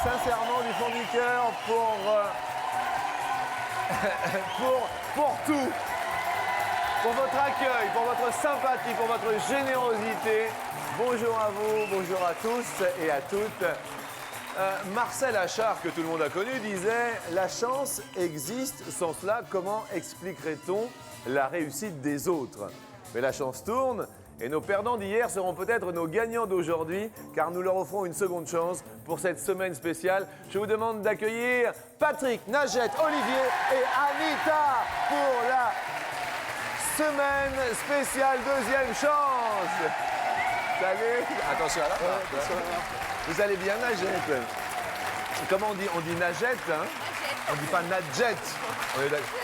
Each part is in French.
sincèrement du fond du cœur pour tout. Pour votre accueil, pour votre sympathie, pour votre générosité. Bonjour à vous, bonjour à tous et à toutes. Marcel Achard, que tout le monde a connu, disait « La chance existe, sans cela, comment expliquerait-on la réussite des autres ?» Mais la chance tourne et nos perdants d'hier seront peut-être nos gagnants d'aujourd'hui, car nous leur offrons une seconde chance pour cette semaine spéciale. Je vous demande d'accueillir Patrick, Najette, Olivier et Anita pour la semaine spéciale deuxième chance. Salut. Attention à la fin. Vous allez bien, Najette? Comment on dit? On dit Najette, hein? On dit pas Najette.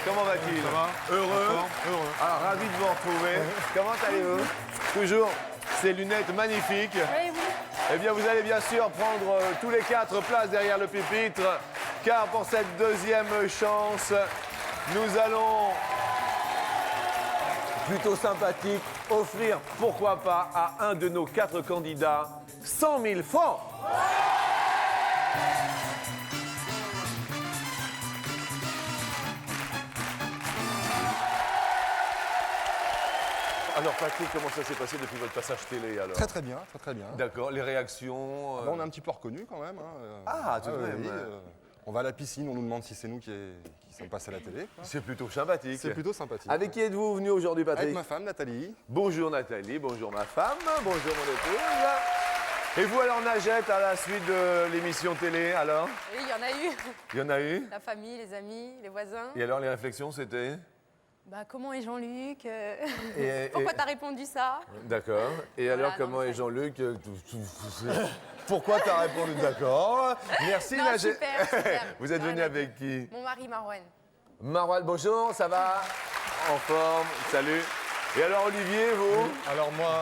Comment va-t-il? Ça va. Heureux? Heureux. Alors, ravi de vous retrouver. Comment allez-vous? Toujours ces lunettes magnifiques. Oui, oui. Eh bien, vous allez bien sûr prendre tous les 4 places derrière le pupitre, car pour cette deuxième chance, nous allons, plutôt sympathique, offrir, pourquoi pas, à un de nos 4 candidats, 100 000 francs. Alors Patrick, comment ça s'est passé depuis votre passage télé alors? Très très bien, très très bien. D'accord, les réactions Bon, on est un petit peu reconnus quand même. Hein. Ah, tout de même. Oui, on va à la piscine, on nous demande si c'est nous qui sommes passés à la télé. Quoi. C'est plutôt sympathique. C'est plutôt sympathique. Avec qui êtes-vous venu aujourd'hui, Patrick? Avec ma femme, Nathalie. Bonjour Nathalie, bonjour ma femme, bonjour mon épouse. Et vous alors Najette, à la suite de l'émission télé, alors? Oui, il y en a eu. Il y en a eu? La famille, les amis, les voisins. Et alors les réflexions c'était? Bah, comment est Jean-Luc Et- Pourquoi t'as répondu ça? D'accord. Et alors non, comment mais est ça- Jean-Luc? Pourquoi t'as répondu d'accord? Merci Non, Najette. super, super. Vous êtes Rien venu à avec qui? Mon mari Marwan. Marwan, bonjour, ça va? En forme, salut. Et alors Olivier, vous? Alors moi,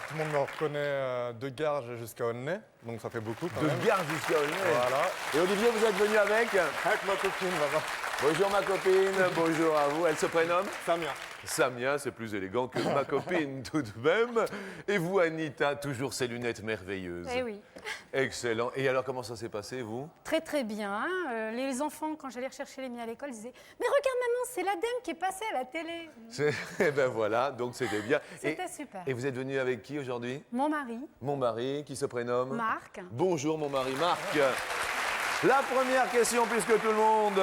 tout le monde me reconnaît de Garges jusqu'à Aulnay, donc ça fait beaucoup quand même. De Gare jusqu'à Aulnay. Voilà. Et Olivier, vous êtes venu avec? Avec ma copine là-bas. Bonjour ma copine, bonjour à vous. Elle se prénomme? Samia. Samia, c'est plus élégant que ma copine tout de même. Et vous, Anita, toujours ces lunettes merveilleuses. Eh oui. Excellent. Et alors, comment ça s'est passé, vous? Très très bien. Les enfants, quand j'allais rechercher les miens à l'école, disaient « Mais regarde maman, c'est l'ADEME qui est passée à la télé !» Eh ben voilà, donc c'était bien. C'était super. Et vous êtes venu avec qui aujourd'hui? Mon mari, Mon mari, qui se prénomme? Marc. Bonjour mon mari Marc. La première question, puisque tout le monde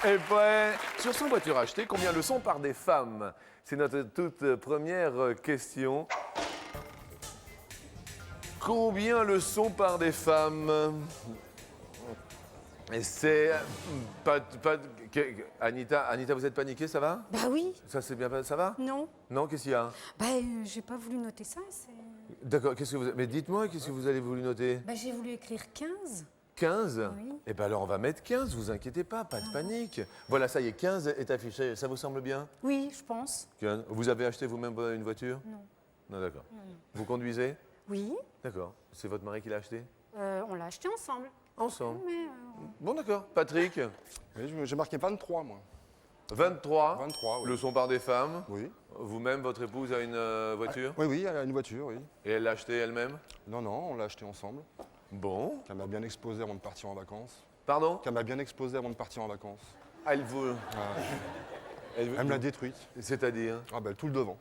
est prêt. Sur son voiture achetée, combien le sont par des femmes? C'est notre toute première question. Combien le sont par des femmes? Et c'est... Anita, vous êtes paniquée, ça va? Bah oui. Ça c'est bien, ça va? Non. Non, qu'est-ce qu'il y a? Bah j'ai pas voulu noter ça. D'accord, qu'est-ce que vous... Mais dites-moi, qu'est-ce que vous avez voulu noter? Bah j'ai voulu écrire 15. 15? Oui. Eh bien alors on va mettre 15, vous inquiétez pas de panique. Voilà, ça y est, 15 est affiché, ça vous semble bien? Oui, je pense. 15. Vous avez acheté vous-même une voiture? Non. Non, d'accord. Vous conduisez? Oui. D'accord. C'est votre mari qui l'a acheté? On l'a acheté ensemble. Ensemble. Mais Bon, d'accord. Patrick, Oui, j'ai marqué 23 moi. 23. 23, oui. Le sont par des femmes. Oui. Vous-même, votre épouse a une voiture? Oui, oui, elle a une voiture, oui. Et elle l'a achetée elle-même? Non, non, on l'a acheté ensemble. Bon. Qu'elle m'a bien exposé avant de partir en vacances. Pardon? Qu'elle m'a bien exposé avant de partir en vacances. Elle vous... Elle me l'a détruite. C'est-à-dire? Ah ben tout le devant.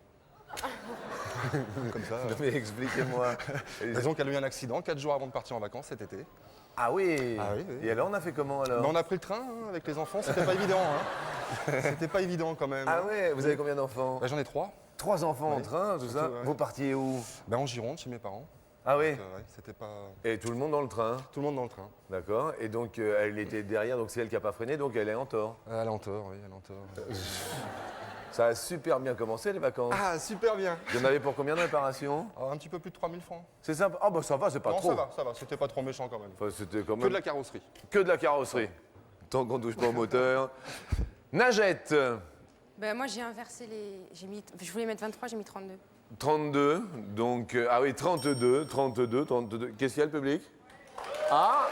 Comme ça. Mais expliquez-moi. Disons qu'elle a eu un accident 4 jours avant de partir en vacances cet été. Ah oui. Ah oui, oui. Et alors, on a fait comment alors? Mais on a pris le train hein, avec les enfants, c'était pas évident. Hein. C'était pas évident quand même. Ah ouais, vous avez combien d'enfants? Bah, j'en ai 3. 3 enfants en Oui. train, tout ça. Surtout, ouais. Vous partiez où? Ben, en Gironde, chez mes parents. Ah oui. Donc, ouais, c'était pas... Et tout le monde dans le train? Tout le monde dans le train. D'accord. Et donc, elle était derrière, donc c'est elle qui n'a pas freiné, donc elle est en tort. Elle est en tort, oui, elle est en tort. Ça a super bien commencé, les vacances. Ah, super bien. Il y en avait pour combien de réparations? Alors, un petit peu plus de 3000 francs. C'est simple. Ah bah ça va, c'est pas Non, trop. ça va, c'était pas trop méchant quand même. Enfin, c'était quand Que même... de la carrosserie. Que de la carrosserie. Tant qu'on touche pas au moteur. Najette, ben, moi j'ai inversé les. Je voulais mettre 23, j'ai mis 32. 32. Donc, ah oui, 32. Qu'est-ce qu'il y a, le public? Ah,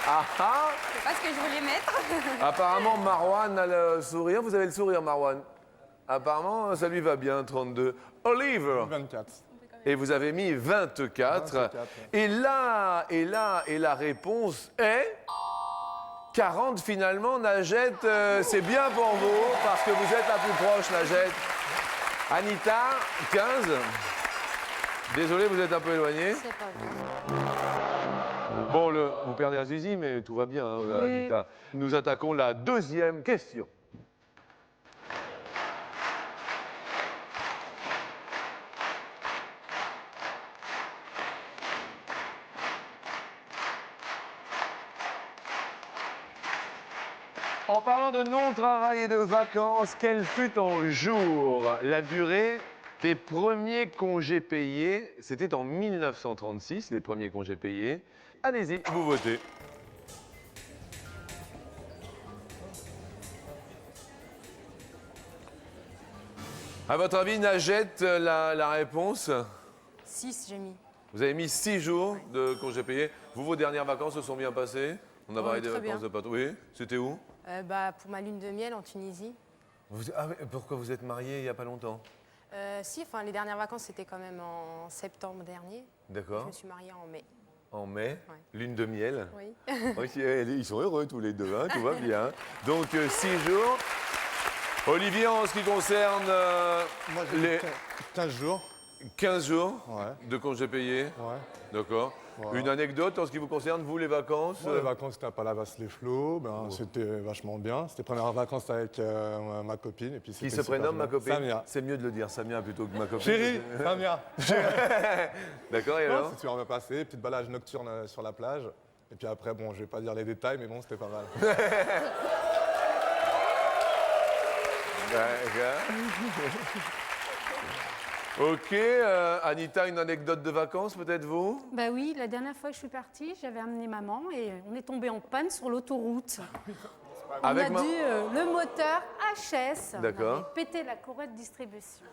Ah ah. C'est pas ce que je voulais mettre. Apparemment, Marwan a le sourire. Vous avez le sourire, Marwan. Apparemment, ça lui va bien, 32. Olive, 24. Et vous avez mis 24. 24, Et la réponse est 40 finalement, Najette. C'est bien pour vous, parce que vous êtes la plus proche, Najette. Anita, 15. Désolé, vous êtes un peu éloigné. C'est pas grave. Bon, vous perdez un zizi, mais tout va bien, hein, Oui. Anita. Nous attaquons la deuxième question. En parlant de non-travail et de vacances, quelle fut en jour la durée des premiers congés payés? C'était en 1936, les premiers congés payés. Allez-y, vous votez. À votre avis, Najette, la réponse? 6, j'ai mis. Vous avez mis 6 jours de congés payés. Vous, vos dernières vacances se sont bien passées? On a parlé des très vacances bien. de Pato. Oui, c'était où? Pour ma lune de miel en Tunisie. Ah, mais pourquoi vous êtes mariés il n'y a pas longtemps? Les dernières vacances, c'était quand même en septembre dernier. Je D'accord. me suis mariée en mai. En mai, Ouais. lune de miel. Oui. Oui, ils sont heureux tous les deux, hein, tout va bien. Donc 6 jours. Olivier, en ce qui concerne Moi, j'ai les mis 15 jours. 15 jours Ouais. de congés payés. Ouais. D'accord. Voilà. Une anecdote en ce qui vous concerne, vous, les vacances? Moi, les vacances, c'était à Palavas-les-Flots. C'était vachement bien. C'était les premières vacances avec ma copine. Et puis, Qui c'était se super prénomme, bien. ma copine? Samia. C'est mieux de le dire Samia plutôt que ma copine. Chérie, Samia. D'accord, et alors? C'est super bien passé. Petite balade nocturne sur la plage. Et puis après, bon, je vais pas dire les détails, mais bon, c'était pas mal. D'accord. Ok, Anita, une anecdote de vacances peut-être vous? Bah oui, la dernière fois que je suis partie, j'avais amené maman et on est tombé en panne sur l'autoroute. On Avec a ma- dû le moteur HS. D'accord. On avait pété la courroie de distribution.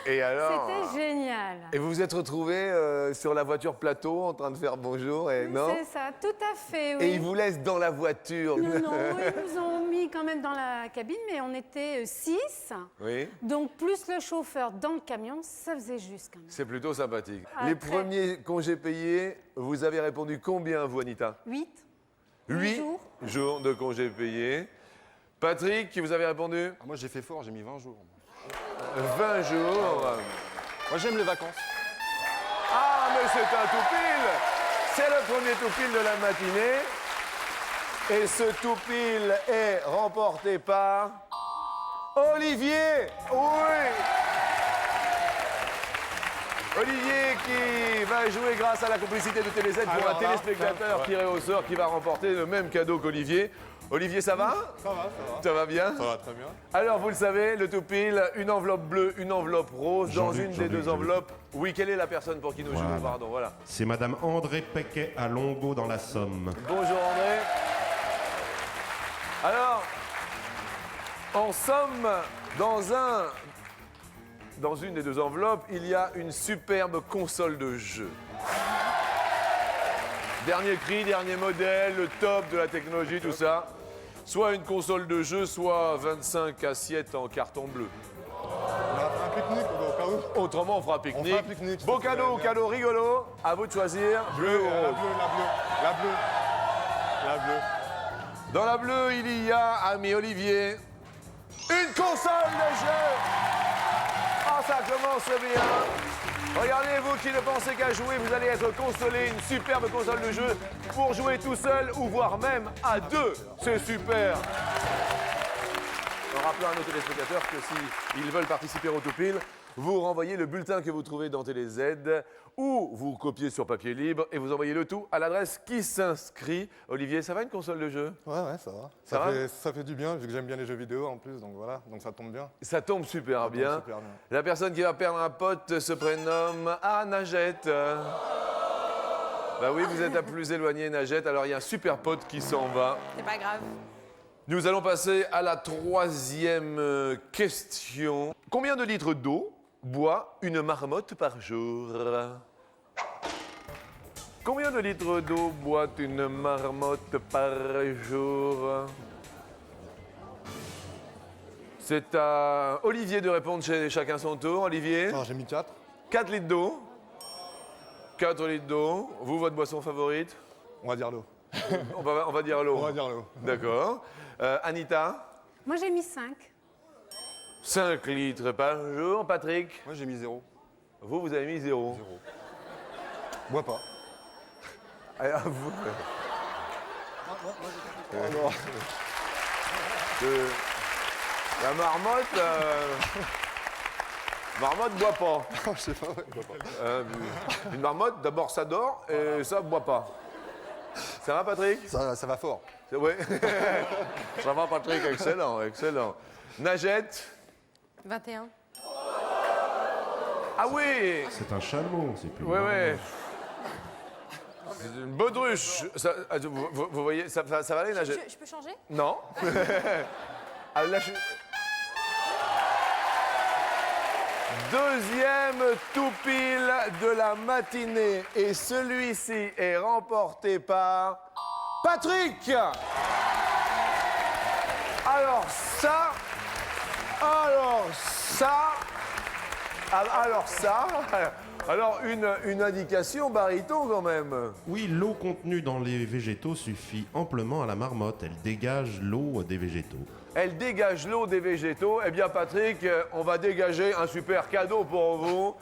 Et alors? C'était génial. Et vous vous êtes retrouvés sur la voiture plateau en train de faire bonjour et non? C'est ça, tout à fait, oui. Et ils vous laissent dans la voiture? Non, non, ils nous ont mis quand même dans la cabine, mais on était 6. Oui, Donc, plus le chauffeur dans le camion, ça faisait juste quand même. c'est plutôt sympathique. Ah, Les très. premiers congés payés, vous avez répondu combien vous, Anita? 8. 8 jours de congés payés. Patrick, qui vous avez répondu? Moi, j'ai fait fort, j'ai mis 20 jours. 20 jours. Moi, j'aime les vacances. Ah, mais c'est un tout pile! C'est le premier tout pile de la matinée. Et ce tout pile est remporté par Olivier! Oui! Olivier qui va jouer grâce à la complicité de TéléZ pour Alors un là, téléspectateur ouais. tiré au sort qui va remporter le même cadeau qu'Olivier. Olivier, ça va? Ça va, ça va. Ça va bien? Ça va très bien. Alors, vous le savez, le tout pile, une enveloppe bleue, une enveloppe rose. Dans Jean-Luc, une des Jean-Luc, deux Jean-Luc. enveloppes, oui, quelle est la personne pour qui nous jouons? Pardon, voilà. C'est Madame André Pequet à Longo dans la Somme. Bonjour André. Alors, en somme, dans une des deux enveloppes, il y a une superbe console de jeu. Dernier cri, dernier modèle, le top de la technologie, tout ça. Soit une console de jeu, soit 25 assiettes en carton bleu. On a fait un pique-nique au cas où. Autrement, on fera pique-nique. On fera pique-nique, Beau ça, cadeau, c'est bien. cadeau rigolo. À vous de choisir. Bleu ou La rose. bleue, la bleue, la bleue. La bleue. Dans la bleue, il y a, ami Olivier, une console de jeu. Ah, ça commence bien. Regardez, vous qui ne pensez qu'à jouer, vous allez être consolé. Une superbe console de jeu pour jouer tout seul ou voire même à deux. C'est super. En rappelant à nos téléspectateurs que s'ils veulent participer au Toupil, vous renvoyez le bulletin que vous trouvez dans TéléZ ou vous copiez sur papier libre et vous envoyez le tout à l'adresse qui s'inscrit. Olivier, ça va une console de jeu? Ouais, ça va. Ça va Ça fait du bien, vu que j'aime bien les jeux vidéo en plus, donc voilà, donc ça tombe bien. Ça tombe super tombe bien. super bien. La personne qui va perdre un pote se prénomme Najette. Bah oui, vous êtes la plus éloignée, Najette. Alors il y a un super pote qui s'en va. C'est pas grave. Nous allons passer à la troisième question. Combien de litres d'eau boit une marmotte par jour? Combien de litres d'eau boit une marmotte par jour? C'est à Olivier de répondre chez chacun son tour. Olivier, Alors, j'ai mis 4. 4 litres d'eau. 4 litres d'eau. Vous, votre boisson favorite? On va dire l'eau. On va dire l'eau. On va dire l'eau. D'accord. Anita, Moi, j'ai mis 5. 5 litres par jour. Patrick, Moi, j'ai mis 0. vous avez mis 0. Bois pas. Allez, à vous. La marmotte, marmotte boit pas. Je sais pas, ouais, bois pas. Une marmotte, d'abord ça dort et ça boit pas. Ça va Patrick? Ça va fort. Oui. Ça va Patrick, excellent, excellent. Nagette? 21. Ah oui! C'est un chameau, c'est plus Oui, une oui. marmotte. C'est une baudruche. Vous voyez, ça va aller, Nagette? Je peux changer? Non. Ah, là, Deuxième tout pile de la matinée. Et celui-ci est remporté par Patrick. Alors ça. Alors une indication baryton quand même. Oui, l'eau contenue dans les végétaux suffit amplement à la marmotte. Elle dégage l'eau des végétaux. Elle dégage l'eau des végétaux. Eh bien, Patrick, on va dégager un super cadeau pour vous.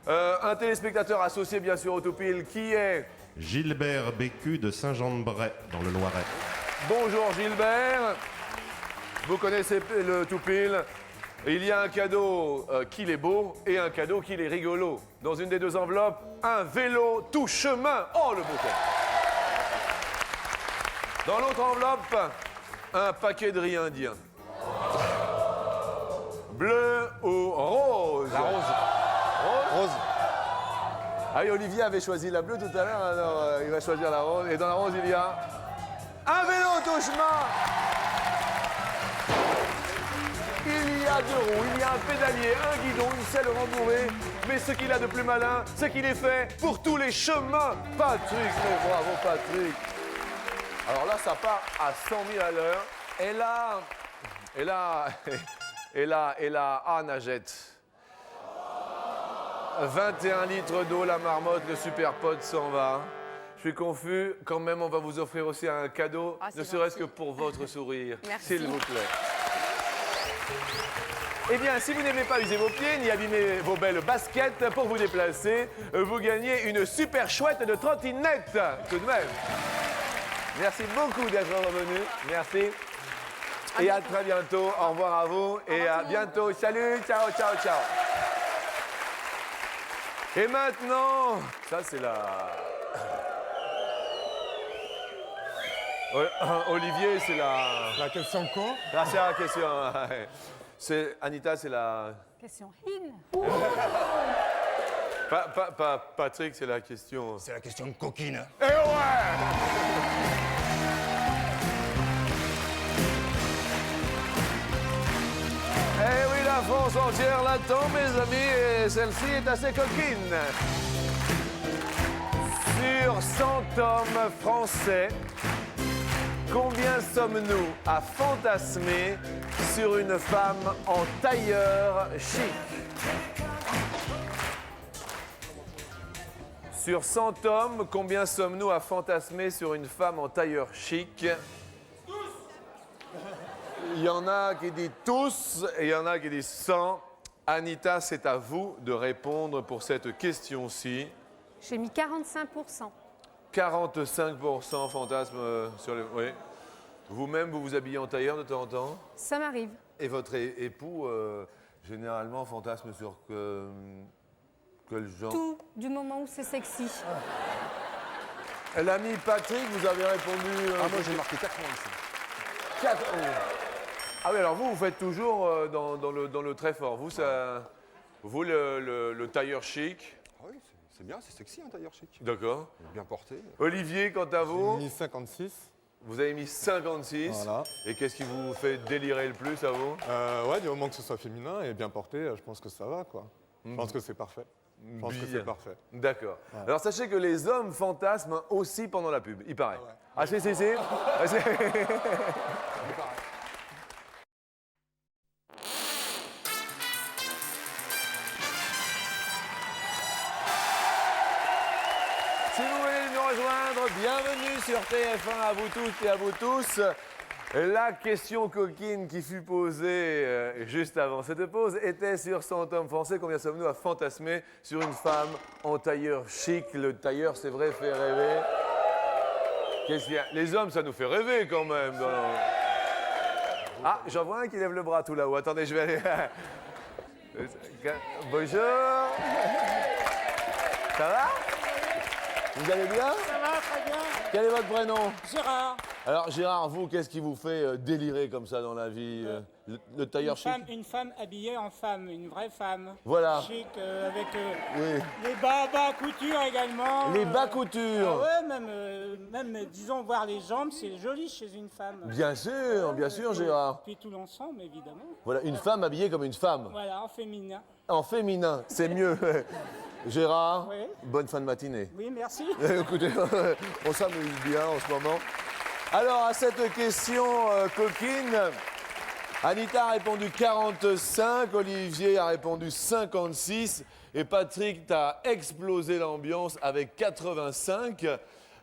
Un téléspectateur associé, bien sûr, au Toupil, qui est... Gilbert Bécu de Saint-Jean-de-Bray, dans le Loiret. Bonjour, Gilbert. Vous connaissez le Toupil. Il y a un cadeau qu'il est beau et un cadeau qu'il est rigolo. Dans une des deux enveloppes, un vélo tout chemin. Oh, le bouquet. Dans l'autre enveloppe, un paquet de riz indien. Bleu ou rose? La rose. Rose. Ah oui, Olivier avait choisi la bleue tout à l'heure, alors il va choisir la rose. Et dans la rose, il y a un vélo tout chemin. Il y a 2 roues, il y a un pédalier, un guidon, une selle rembourrée. Mais ce qu'il a de plus malin, c'est qu'il est fait pour tous les chemins. Patrick, mais bravo Patrick. Alors là, ça part à 100 000 à l'heure. Et là, ah, Nagette. 21 litres d'eau, la marmotte, le super pote s'en va. Je suis confus. Quand même, on va vous offrir aussi un cadeau, Ah, c'est ne serait-ce que gentil. pour votre sourire. Merci. S'il vous plaît. Eh bien, si vous n'aimez pas user vos pieds ni abîmer vos belles baskets pour vous déplacer, vous gagnez une super chouette de trottinette, tout de même. Merci beaucoup d'être revenu. Merci. Et à très bientôt. Au revoir à vous. Et à bientôt. Salut. Ciao, ciao, ciao. Et maintenant, ça c'est la... Olivier, c'est la... La question con. Ah, c'est la question. C'est... Anita, c'est la... Question in. Patrick, c'est la question. C'est la question coquine. Et ouais! Eh oui, la France entière l'attend, mes amis, et celle-ci est assez coquine. Sur 100 hommes français, combien sommes-nous à fantasmer sur une femme en tailleur chic? Sur 100 hommes, combien sommes-nous à fantasmer sur une femme en tailleur chic? Il y en a qui disent tous et il y en a qui disent 100. Anita, c'est à vous de répondre pour cette question-ci. J'ai mis 45%. 45% fantasme sur le... Oui. Vous-même, vous vous habillez en tailleur de temps en temps? Ça m'arrive. Et votre époux, généralement, fantasme sur quel genre? Tout du moment où c'est sexy. L'ami Patrick, vous avez répondu... Ah, moi, j'ai marqué 4 points ici. 4. Ah oui, alors vous faites toujours dans le très fort. Vous, ça, vous le tailleur chic. Ah oui, c'est bien, c'est sexy, un tailleur chic. D'accord. Bien porté. Olivier, quant à J'ai vous, mis 56. vous avez mis 56. Voilà. Et qu'est-ce qui vous fait délirer le plus à vous? Ouais, du moment que ce soit féminin et bien porté, je pense que ça va, quoi. Je pense que c'est parfait. Je pense que Bien. c'est parfait. D'accord. Alors sachez que les hommes fantasment aussi pendant la pub, il paraît. ouais. Ah si. Ah, si. Bienvenue sur TF1 à vous toutes et à vous tous. La question coquine qui fut posée juste avant cette pause était sur 100 hommes français. Combien sommes-nous à fantasmer sur une femme en tailleur chic? Le tailleur, c'est vrai, fait rêver. Qu'est-ce qu'il y a? Les hommes, ça nous fait rêver quand même. Ah, j'en vois un qui lève le bras tout là-haut. Attendez, je vais aller... Bonjour. Ça va? Vous allez bien? Ça va, très bien. Quel est votre prénom? Gérard, Alors Gérard, vous, qu'est-ce qui vous fait délirer comme ça dans la vie? Le tailleur chic? une femme habillée en femme, une vraie femme. Voilà. Chic, avec Oui. les bas couture également. Les bas Ah coutures. ouais, même, disons, voir les jambes, c'est joli chez une femme. Bien sûr, Gérard. Puis tout l'ensemble, évidemment. Voilà, une femme habillée comme une femme. Voilà, en féminin. En féminin, c'est mieux. Gérard, Oui. bonne fin de matinée. Oui, merci. Écoutez, on s'amuse bien en ce moment. Alors, à cette question coquine, Anita a répondu 45, Olivier a répondu 56 et Patrick t'a explosé l'ambiance avec 85.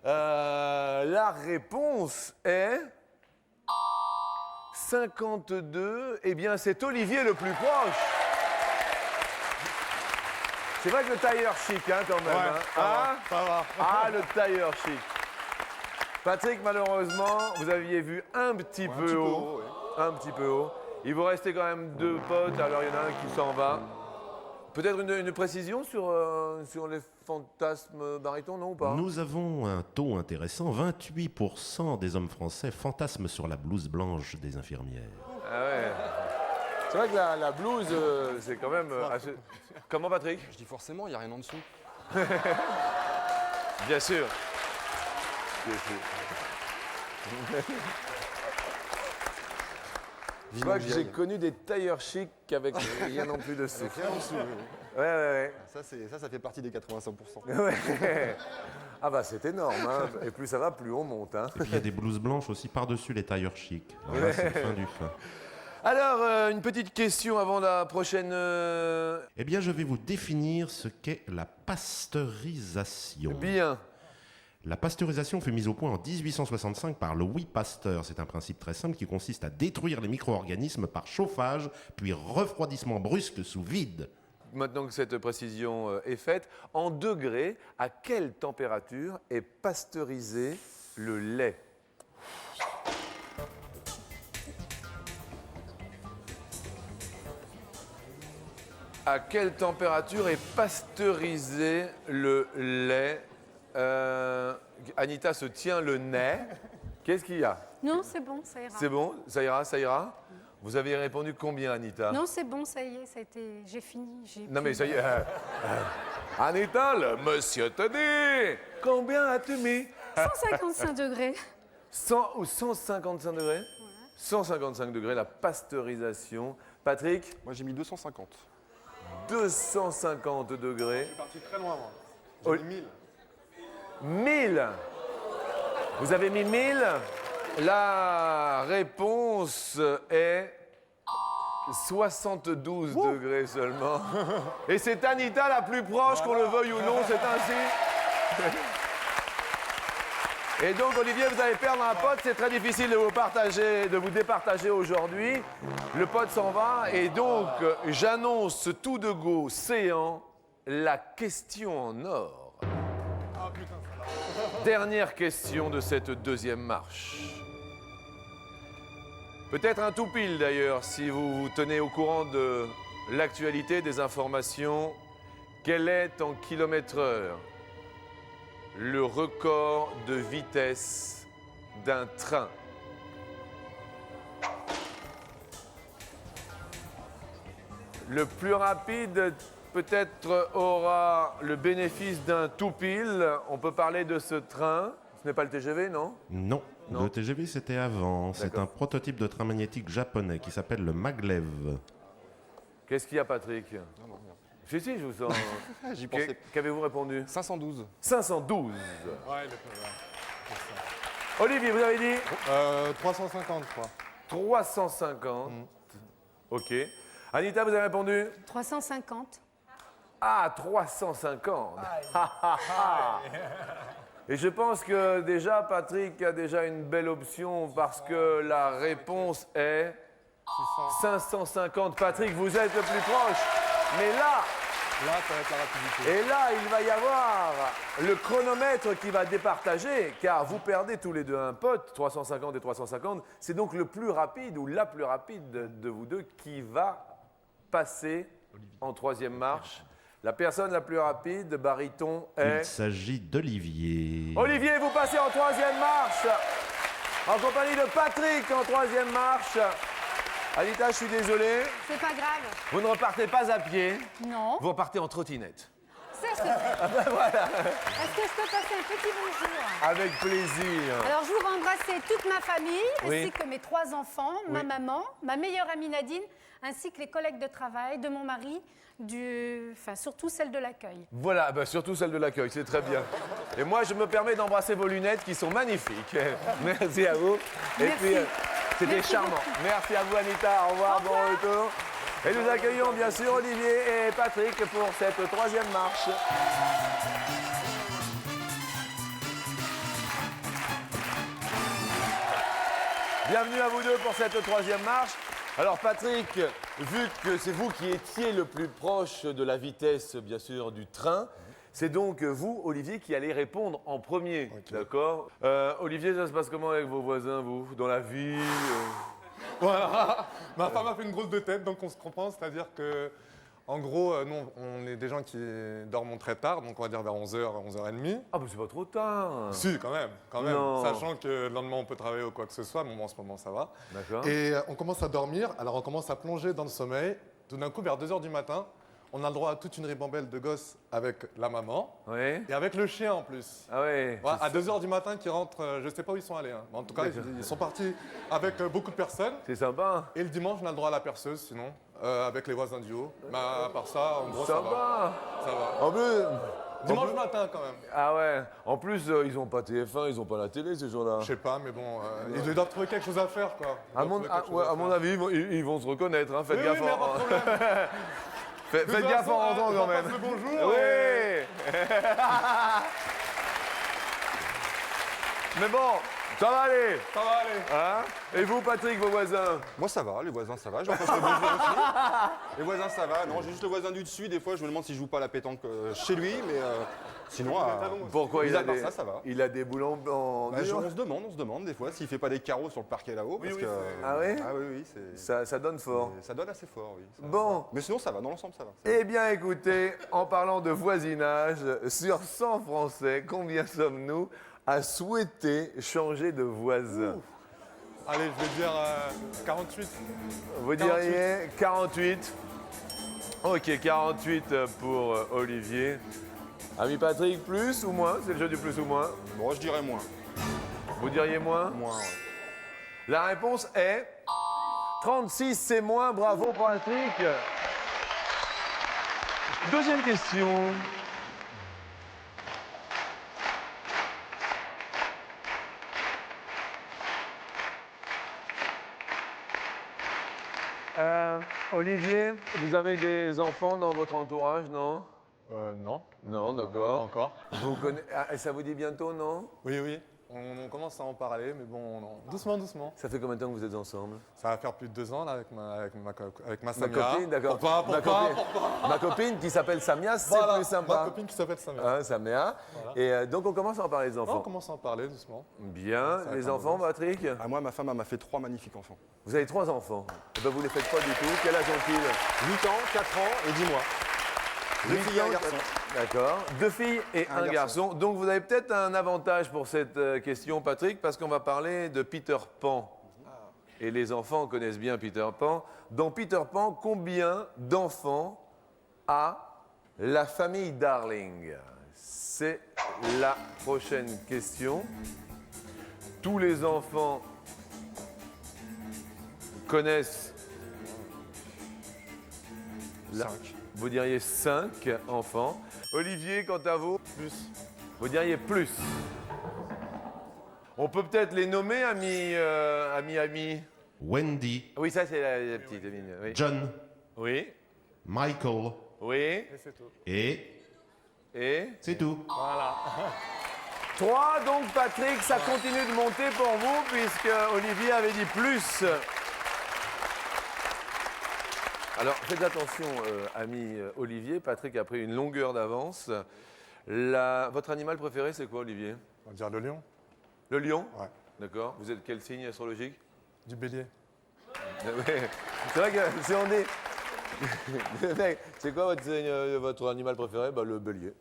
La réponse est 52. Eh bien, c'est Olivier le plus proche. C'est vrai que le tailleur chic, hein, quand même. Ouais, hein. ça va. Ah, le tailleur chic. Patrick, malheureusement, vous aviez vu un petit peu haut. Un petit peu haut. Il vous restait quand même 2 potes, alors il y en a un qui s'en va. Peut-être une précision sur les fantasmes barytons, non ou pas? Nous avons un taux intéressant. 28% des hommes français fantasment sur la blouse blanche des infirmières. Ah ouais. C'est vrai que la blouse, c'est quand même assez... Comment, Patrick? Je dis forcément, il n'y a rien en dessous. Bien sûr. Bien sûr. Je crois que j'ai connu des tailleurs chics avec rien non plus dessous. Rien en dessous. Ouais. Ça fait partie des 85%. Ouais. Ah bah c'est énorme, hein. Et plus ça va, plus on monte, hein. Et puis il y a des blouses blanches aussi par-dessus les tailleurs chics. Alors là, c'est le fin du fin. Alors, une petite question avant la prochaine... Eh bien, je vais vous définir ce qu'est la pasteurisation. Bien. La pasteurisation fut mise au point en 1865 par Louis Pasteur. C'est un principe très simple qui consiste à détruire les micro-organismes par chauffage, puis refroidissement brusque sous vide. Maintenant que cette précision est faite, en degrés, à quelle température est pasteurisé le lait? À quelle température est pasteurisé le lait? Anita se tient le nez. Qu'est-ce qu'il y a? Non, c'est bon, ça ira. C'est bon? Ça ira? Ça ira? Vous avez répondu combien, Anita? Non, c'est bon, ça y est, ça a été... J'ai fini. Non, mais ça y est. Anita, le monsieur te dit. Combien as-tu mis? 155 degrés. 100 ou 155 degrés? 155 degrés, la pasteurisation. Patrick, Moi, j'ai mis 250. 250 degrés. Je suis parti très loin, moi. Oh. J'ai mis 1000. 1000. Vous avez mis 1000. La réponse est 72 degrés seulement. Et c'est Anita la plus proche, qu'on le veuille ou non, c'est ainsi. Et donc, Olivier, vous allez perdre un pote. C'est très difficile de vous départager aujourd'hui. Le pote s'en va. Et donc, j'annonce tout de go, séant, la question en or. Dernière question de cette deuxième marche. Peut-être un tout pile d'ailleurs, si vous vous tenez au courant de l'actualité, des informations. Quel est en kilomètres-heure le record de vitesse d'un train? Le plus rapide peut-être aura le bénéfice d'un tout pile. On peut parler de ce train. Ce n'est pas le TGV, non? Non, Non. le TGV c'était avant. C'est D'accord. un prototype de train magnétique japonais qui s'appelle le Maglev. Qu'est-ce qu'il y a, Patrick? Non, non, rien. Si, je vous sens. J'y pensais. Qu'avez-vous répondu? 512. 512. Ouais, il est pas mal. Olivier, vous avez dit 350, je crois. 350. Ok. Anita, vous avez répondu? 350. Ah, 350. Et je pense que déjà, Patrick a déjà une belle option parce que la réponse est 550. Patrick, vous êtes le plus proche. Mais là, ça va être la rapidité. et là, il va y avoir le chronomètre qui va départager, car vous perdez tous les deux un pote, 350 et 350. C'est donc le plus rapide ou la plus rapide de vous deux qui va passer en troisième marche. La personne la plus rapide, baryton, Il est... s'agit d'Olivier. Olivier, vous passez en troisième marche, en compagnie de Patrick en troisième marche. Anita, je suis désolé, C'est pas grave. vous ne repartez pas à pied, Non. vous repartez en trottinette. Est-ce que je peux passer un petit bonjour? Avec plaisir. Alors, je voudrais embrasser toute ma famille, Oui. ainsi que mes 3 enfants, ma maman, ma meilleure amie Nadine, ainsi que les collègues de travail de mon mari, enfin, surtout celle de l'accueil. Voilà, bah surtout celle de l'accueil, c'est très bien. Et moi, je me permets d'embrasser vos lunettes qui sont magnifiques. Merci à vous. Et Merci. puis, c'était Merci charmant. beaucoup. Merci à vous, Anita. Au revoir, Au revoir. bon retour. Et nous accueillons bien sûr Olivier et Patrick pour cette troisième marche. Bienvenue à vous deux pour cette troisième marche. Alors Patrick, vu que c'est vous qui étiez le plus proche de la vitesse, bien sûr, du train, c'est donc vous, Olivier, qui allez répondre en premier, d'accord? Olivier, ça se passe comment avec vos voisins, vous, dans la vie Voilà. Ma femme a fait une grosse de tête, donc on se comprend. C'est-à-dire que, en gros, nous, on est des gens qui dorment très tard, donc on va dire vers 11h, 11h30. Ah, bah c'est pas trop tard. Si, quand même. Non. Sachant que le lendemain, on peut travailler ou quoi que ce soit, mais bon, en ce moment, ça va. D'accord. Et on commence à dormir, alors on commence à plonger dans le sommeil. Tout d'un coup, vers 2h du matin, on a le droit à toute une ribambelle de gosses avec la maman Oui. et avec le chien en plus. Ah ouais. Ouais, à 2h du matin, qui rentrent, je sais pas où ils sont allés. Mais en tout cas, ils sont partis avec beaucoup de personnes. C'est sympa. Et le dimanche, on a le droit à la perceuse, sinon, avec les voisins du haut. Mais à part ça, en gros, ça va. Sympa. Ça va. En plus, Dimanche matin, quand même. ah ouais. En plus, ils ont pas TF1, ils ont pas la télé ces jours-là. Je sais pas, mais bon, ils doivent trouver quelque chose à faire, quoi. Ils À doivent mon, trouver ah, quelque chose ouais, à à mon faire. avis, ils vont se reconnaître. Hein. Faites Oui, gaffe. oui, mais pas de problème. Faites De toute gaffe en façon, rentrant je quand leur même. passe le bonjour. Oui. Mais bon, ça va aller. Ça va aller. Hein? Et vous, Patrick, vos voisins? Moi, ça va, les voisins, ça va. J'en passe le bonjour aussi. Les voisins, ça va. Non, j'ai juste le voisin du dessus. Des fois, je me demande s'il joue pas à la pétanque chez lui, mais sinon, Pourquoi mis il a à part des, ça, ça va. il a des boulons en Bah, dur? on se demande des fois s'il fait pas des carreaux sur le parquet là-haut. Parce que, Ah oui? Ah oui, oui, c'est. Ça donne fort. Ça donne assez fort, oui. Ça- Bon. Mais sinon, ça va. Dans l'ensemble, ça va. Eh bien, écoutez, en parlant de voisinage, sur 100 Français, combien sommes-nous à souhaiter changer de voisin? Allez, je vais dire 48. Vous diriez 48. Ok, 48 pour Olivier. Ami Patrick, plus ou moins? C'est le jeu du plus ou moins. Bon, je dirais moins. Vous diriez moins? Moins, ouais. La réponse est 36, c'est moins. Bravo Patrick. Deuxième question. Olivier, vous avez des enfants dans votre entourage, non? Non. Non, d'accord. Encore. Vous connaissez... Ah, ça vous dit bientôt, non? Oui, oui. On commence à en parler, mais bon, non. Doucement, doucement. Ça fait combien de temps que vous êtes ensemble? Ça va faire plus de 2 ans là, avec ma Ma Samia. copine, d'accord. Pourquoi Ma copine qui s'appelle Samia, c'est Voilà, plus sympa. ma copine qui s'appelle Samia. Hein, Samia. Voilà. Et donc on commence à en parler des On enfants. commence à en parler doucement. Bien. Ça va Les faire enfants, un Patrick? Ah, moi, ma femme, elle m'a fait 3 magnifiques enfants. Vous avez 3 enfants. Eh ben, vous les faites pas du tout. Quel âge ont-ils? 8 ans, 4 ans et 10 mois. 2 filles et un garçon. D'accord. 2 filles et un Un garçon. Donc vous avez peut-être un avantage pour cette question, Patrick, parce qu'on va parler de Peter Pan. Et les enfants connaissent bien Peter Pan. Dans Peter Pan, combien d'enfants a la famille Darling? C'est la prochaine question. Tous les enfants connaissent... 5. Vous diriez 5 enfants. Olivier, quant à vous? Plus. Vous diriez plus. On peut peut-être les nommer, amis. Wendy, Oui, ça c'est la petite Amine. Oui. John, Oui. Michael Oui. Et c'est tout. et Et c'est tout. Voilà. 3, donc Patrick, ça continue de monter pour vous, puisque Olivier avait dit plus. Alors, faites attention, ami Olivier. Patrick a pris une longueur d'avance. Votre animal préféré, c'est quoi, Olivier? On va dire le lion. Le lion? Ouais. D'accord. Vous êtes quel signe astrologique? Du bélier. Ouais. C'est vrai que si on est... C'est quoi votre animal préféré? Bah, le bélier.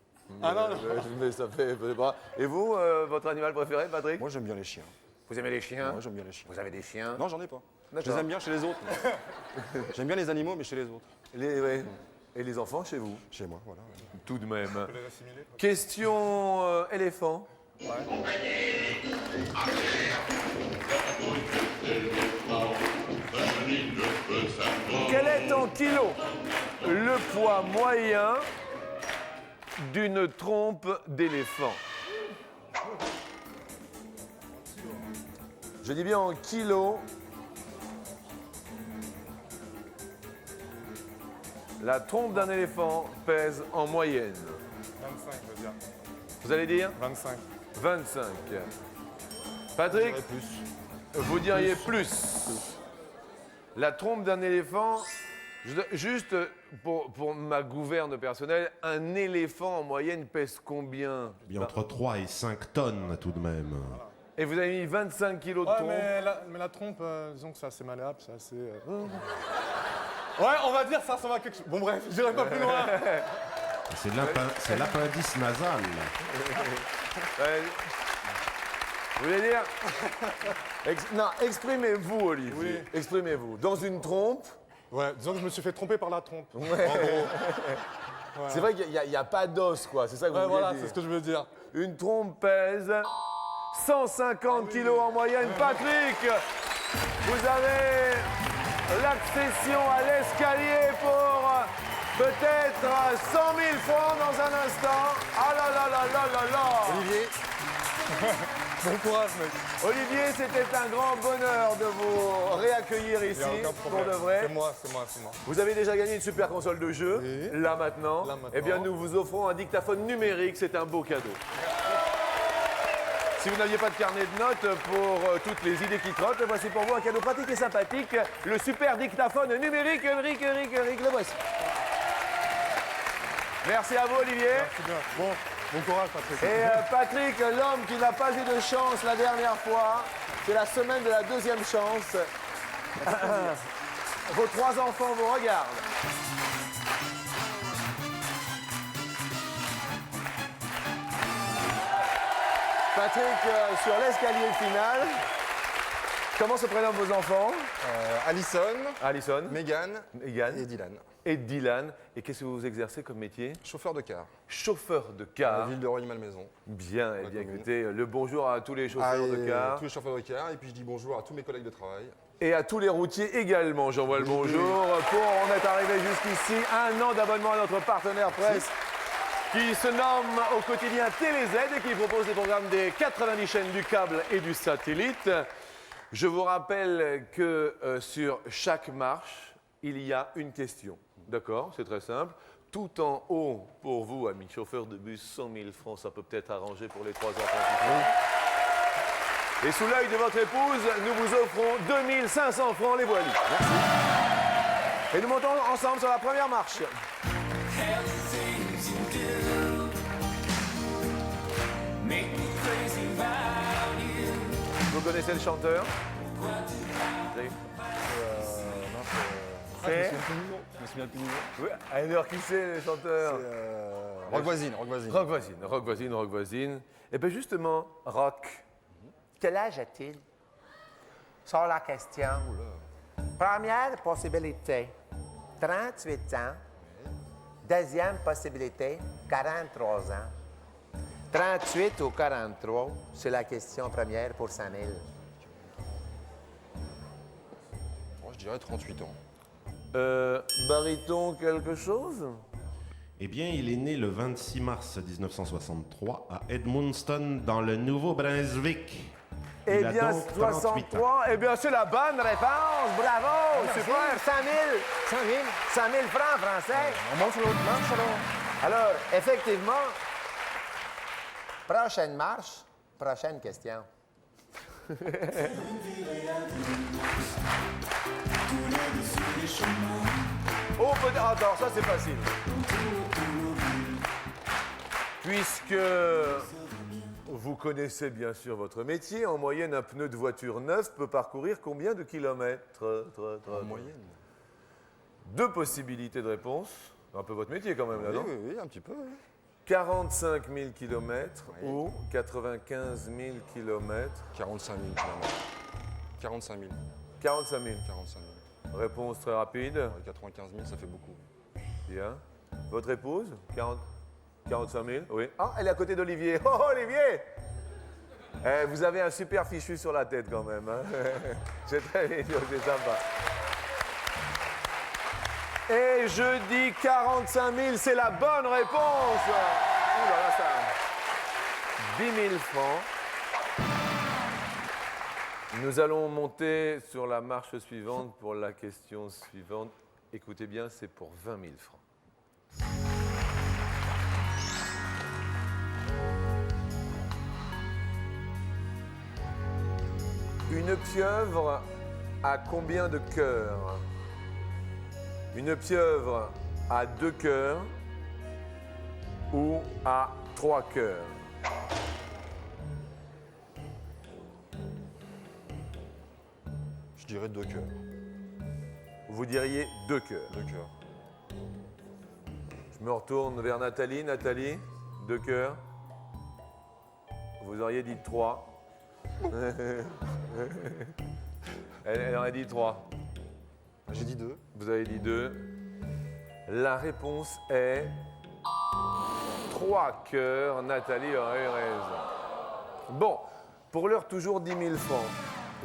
Ah non, non. Mais ça fait pas. Et vous, votre animal préféré, Patrick? Moi, j'aime bien les chiens. Vous aimez les chiens? Moi, j'aime bien les chiens. Vous avez des chiens? Non, j'en ai pas. Je D'accord. les aime bien chez les autres. J'aime bien les animaux, mais chez les autres. Ouais. Et les enfants chez vous? Chez moi, voilà. Tout de même. les assimiler, quoi. Question éléphant. Quel est en kilos le poids moyen d'une trompe d'éléphant? Je dis bien en kilos. La trompe d'un éléphant pèse en moyenne. 25, je veux dire. Vous allez dire 25. 25. Patrick, vous diriez plus. La trompe d'un éléphant, juste pour ma gouverne personnelle, un éléphant en moyenne pèse combien? Bien entre 3 et 5 tonnes tout de même. Et vous avez mis 25 kilos de Ouais, trompe. mais la trompe, disons que c'est assez malléable, c'est assez... Ouais, on va dire ça ressemble à quelque chose. Bon bref, j'irai pas plus loin. C'est l'appendice nasal. Vous voulez dire Non, exprimez-vous, Olivier. Oui. Exprimez-vous. Dans une trompe, Ouais, disons que je me suis fait tromper par la trompe. Ouais. En gros. c'est vrai qu'il n'y a pas d'os, quoi. C'est ça que vous Ouais, voulez voilà, dire. c'est ce que je veux dire. Une trompe pèse 150 kilos en moyenne. Patrick, vous avez l'accession à l'escalier pour peut-être 100 000 francs dans un instant. Ah là là là là là là. Olivier, Bon courage, mec. Olivier, c'était un grand bonheur de vous réaccueillir ici, Y a aucun pour problème. de vrai. C'est moi, c'est moi, c'est moi. Vous avez déjà gagné une super console de jeu. Oui. Là maintenant, Là, maintenant. eh bien, nous vous offrons un dictaphone numérique. C'est un beau cadeau. Si vous n'aviez pas de carnet de notes pour toutes les idées qui trottent, voici pour vous un cadeau pratique et sympathique, le super dictaphone numérique. Ulrich, le voici. Merci à vous, Olivier. C'est bien. Bon courage, Patrick. Et Patrick, l'homme qui n'a pas eu de chance la dernière fois, c'est la semaine de la deuxième chance. Vos 3 enfants vous regardent. Patrick, sur l'escalier final, comment se prénomment vos enfants? Alison, Alison, Megan Megan et Dylan. et Dylan. Et qu'est-ce que vous exercez comme métier? Chauffeur de car. Chauffeur de À la car. ville de Roigny-Malmaison. Bien, eh bien commune. écoutez, le bonjour à tous les chauffeurs de et car. tous les chauffeurs de car. Et puis je dis bonjour à tous mes collègues de travail. Et à tous les routiers également, j'envoie le bonjour. On est arrivé jusqu'ici, 1 an d'abonnement à notre partenaire presse qui se nomme au quotidien TéléZ et qui propose des programmes des 90 chaînes du câble et du satellite. Je vous rappelle que sur chaque marche, il y a une question. D'accord? C'est très simple. Tout en haut, pour vous, amis chauffeurs de bus, 100 000 francs, ça peut peut-être arranger pour les 3 enfants qui sont. Et sous l'œil de votre épouse, nous vous offrons 2500 francs les voiles. Merci. Et nous montons ensemble sur la première marche. Vous connaissez le chanteur? C'est Je me souviens plus du nom. Oui, alors qui c'est le chanteur? Rock voisine, rock voisine. Rock voisine, rock voisine, rock voisine. Et bien justement, Rock. Quel âge a-t-il? Sur la question. Première possibilité, 38 ans. Deuxième possibilité, 43 ans. 38 ou 43, c'est la question première pour 100 000. Moi, je dirais 38 ans. Baryton quelque chose? Eh bien, il est né le 26 mars 1963 à Edmundston, dans le Nouveau-Brunswick. Eh Il a bien, donc 38 ans. 63, eh bien, c'est la bonne réponse. Bravo, super, 100 000. 100 000? 100 000 francs français. On monte sur l'autre marche, alors. Alors, effectivement, Prochaine marche, prochaine question. Oh, peut-être. Attends, ça c'est facile. Puisque vous connaissez bien sûr votre métier, en moyenne, un pneu de voiture neuf peut parcourir combien de kilomètres? En moyenne. 2 possibilités de réponse. Un peu votre métier quand même, là, Oui, non? oui, oui, un petit peu. Oui. 45 000 km Oui. ou 95 000 km? 45 000 km. 45 000. 45 000. 45 000. Réponse très rapide. Ouais, 95 000, ça fait beaucoup. Bien. Votre épouse? 45 000? Oui. Ah, elle est à côté d'Olivier. Oh, Olivier! Vous avez un super fichu sur la tête quand même. Hein? C'est très mignon, c'est sympa. Et je dis 45 000, c'est la bonne réponse. Ouh là là, ça. 10 000 francs. Nous allons monter sur la marche suivante pour la question suivante. Écoutez bien, c'est pour 20 000 francs. Une pieuvre a combien de cœurs? Une pieuvre a 2 cœurs ou a 3 cœurs? Je dirais 2 cœurs. Vous diriez 2 cœurs. 2 cœurs. Je me retourne vers Nathalie. Nathalie, 2 cœurs. Vous auriez dit 3. Elle aurait dit 3. J'ai dit 2. Vous avez dit 2. La réponse est 3 cœurs. Nathalie aurait raison. Bon, pour l'heure, toujours 10 000 francs.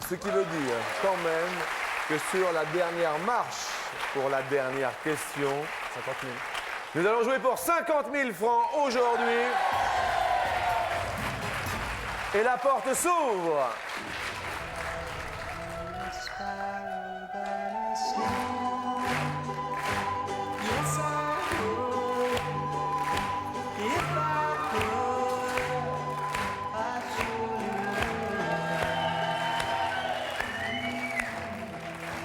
Ce qui veut dire quand même que sur la dernière marche, pour la dernière question, 50 000. nous allons jouer pour 50 000 francs aujourd'hui. Et la porte s'ouvre.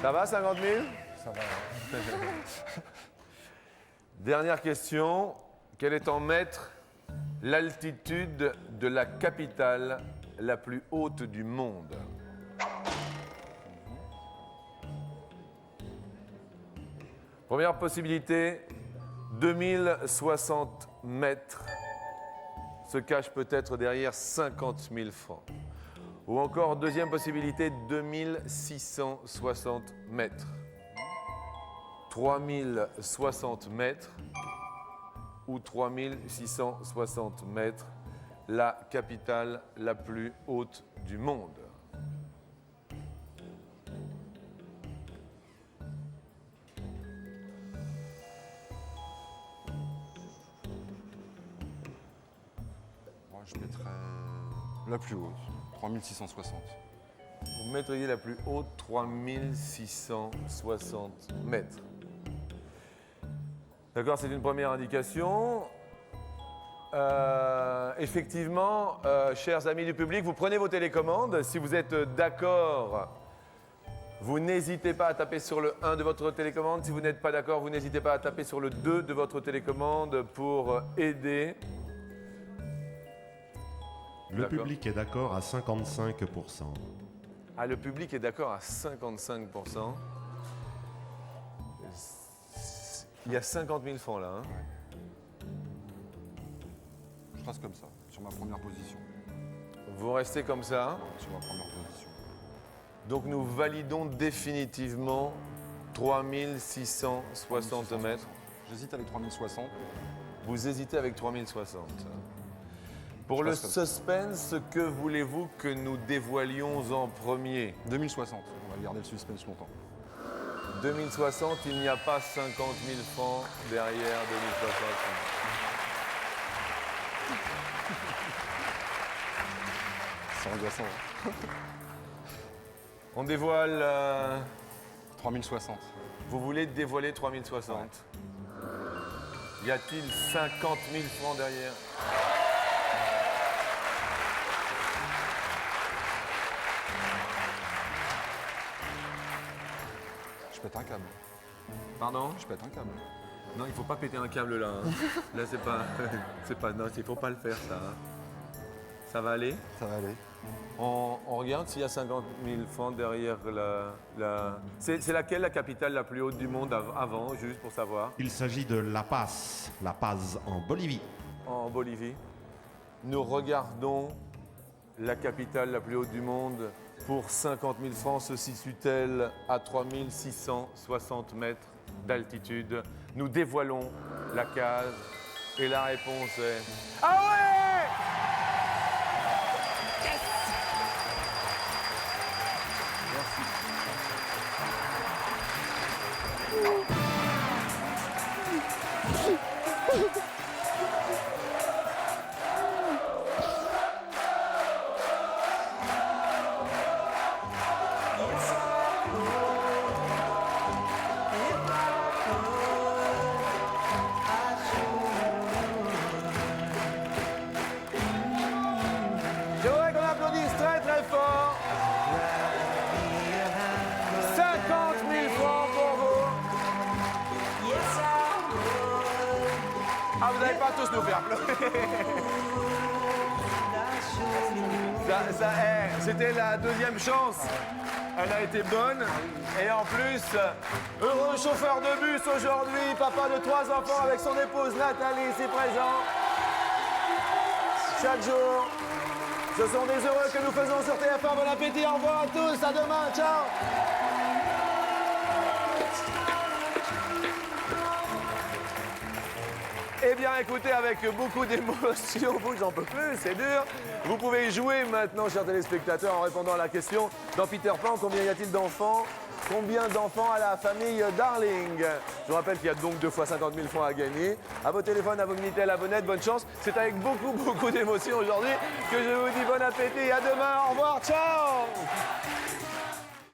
Ça va, 50 000? Ça va. Dernière question. Quel est en mètres l'altitude de la capitale la plus haute du monde? Première possibilité, 2060 mètres se cache peut-être derrière 50 000 francs. Ou encore, deuxième possibilité, 2660 mètres. 3060 mètres ou 3660 mètres, la capitale la plus haute du monde. Moi, je mettrais la plus haute, 3660. Vous mettriez la plus haute, 3660 mètres. D'accord, c'est une première indication. Effectivement, chers amis du public, vous prenez vos télécommandes. Si vous êtes d'accord, vous n'hésitez pas à taper sur le 1 de votre télécommande. Si vous n'êtes pas d'accord, vous n'hésitez pas à taper sur le 2 de votre télécommande pour aider. Le D'accord. public est d'accord à 55%. Ah, le public est d'accord à 55%. Il y a 50 000 francs là. Hein. Je reste comme ça, sur ma première position. Vous restez comme ça. Sur ma première position. Donc nous validons définitivement 3660 mètres. J'hésite avec 3060. Vous hésitez avec 3060. Pour Je le reste comme ça. suspense, que voulez-vous que nous dévoilions en premier? 2060, on va garder le suspense longtemps. 2060, il n'y a pas 50 000 francs derrière 2060. C'est angoissant. Hein. On dévoile... 3060. Vous voulez dévoiler 3060? Ouais. Y a-t-il 50 000 francs derrière? pète un câble. Pardon? Je pète un câble. Non, il faut pas péter un câble là. Hein. Là, c'est pas. C'est pas. Non, il faut pas le faire ça. Ça va aller? Ça va aller. On regarde s'il y a 50 000 francs derrière la... C'est laquelle la capitale la plus haute du monde avant, juste pour savoir? Il s'agit de La Paz en Bolivie. En Bolivie. Nous regardons la capitale la plus haute du monde. Pour 50 000 francs, se situe-t-elle à 3660 mètres d'altitude? Nous dévoilons la case et la réponse est... Ah ouais! Je voudrais qu'on applaudisse très très fort. 50 000 francs pour vous. Ah, vous n'allez pas tous nous faire pleurer. C'était la deuxième chance. Elle a été bonne. Et en plus, heureux chauffeur de bus aujourd'hui, papa de 3 enfants avec son épouse Nathalie, ici présent. Chaque jour, ce sont des heureux que nous faisons sur TF1. Bon appétit, au revoir à tous, à demain, ciao. Eh bien, écoutez, avec beaucoup d'émotion, vous, j'en peux plus, c'est dur. Vous pouvez jouer maintenant, chers téléspectateurs, en répondant à la question. Dans Peter Pan, combien y a-t-il d'enfants? Combien d'enfants a la famille Darling? Je vous rappelle qu'il y a donc 2 fois 50 000 francs à gagner. À vos téléphones, à vos Minitel, à vos nets, bonne chance. C'est avec beaucoup d'émotion aujourd'hui que je vous dis bon appétit. À demain, au revoir, ciao.